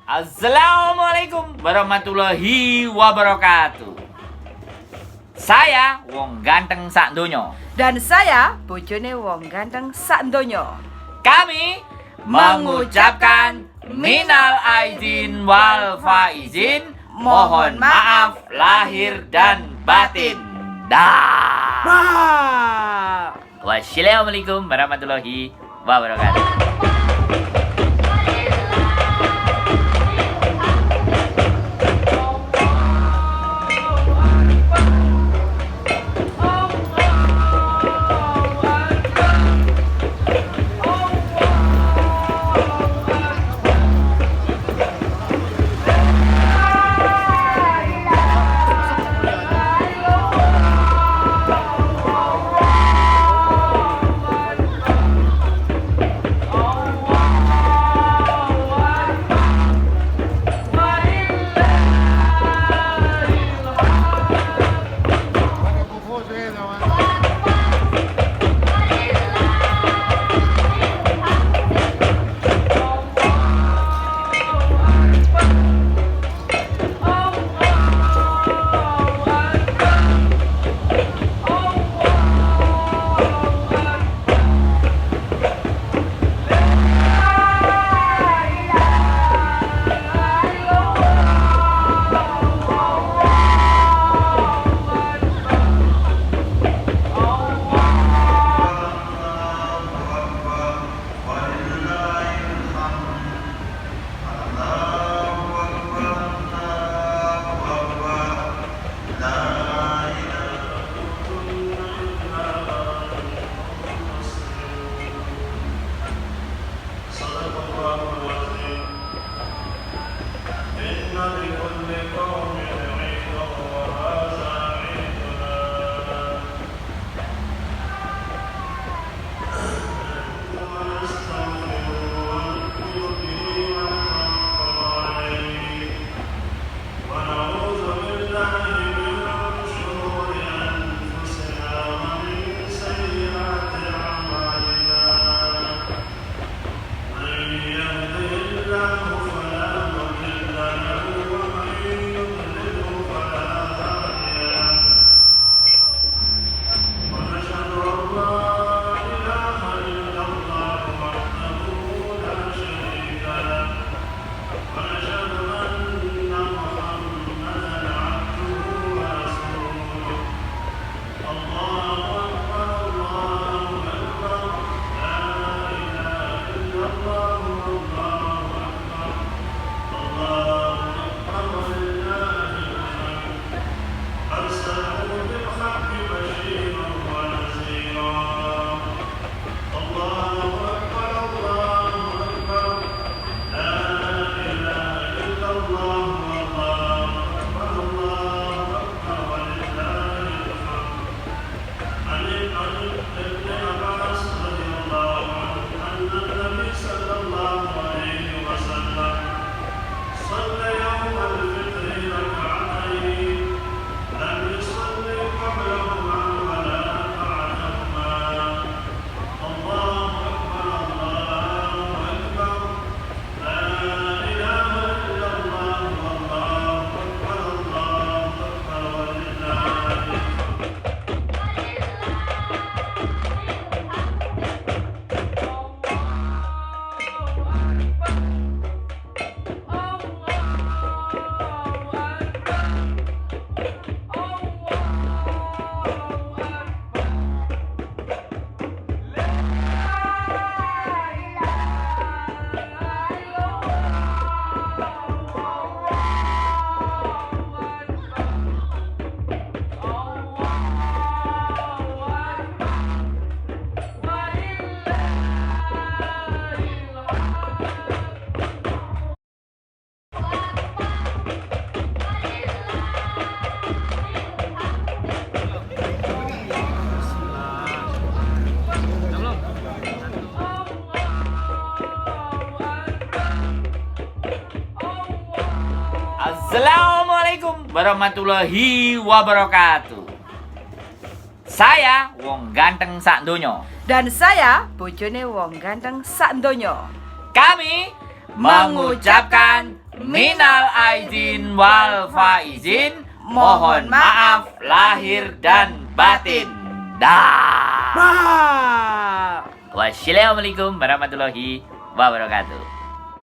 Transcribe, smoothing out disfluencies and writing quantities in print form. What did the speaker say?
Assalamualaikum warahmatullahi wabarakatuh. Saya wong ganteng sak donya. Dan saya bojone wong ganteng sak donya. Kami mengucapkan minal aidin wal faizin, mohon maaf lahir dan batin. Dah. Wassalamualaikum warahmatullahi wabarakatuh. Assalamualaikum warahmatullahi wabarakatuh. Saya wong ganteng sak donya. Dan saya bojone wong ganteng sak donya. Kami mengucapkan Minal aidin wal faizin. Mohon maaf lahir dan batin. Dah. Wassalamualaikum warahmatullahi wabarakatuh.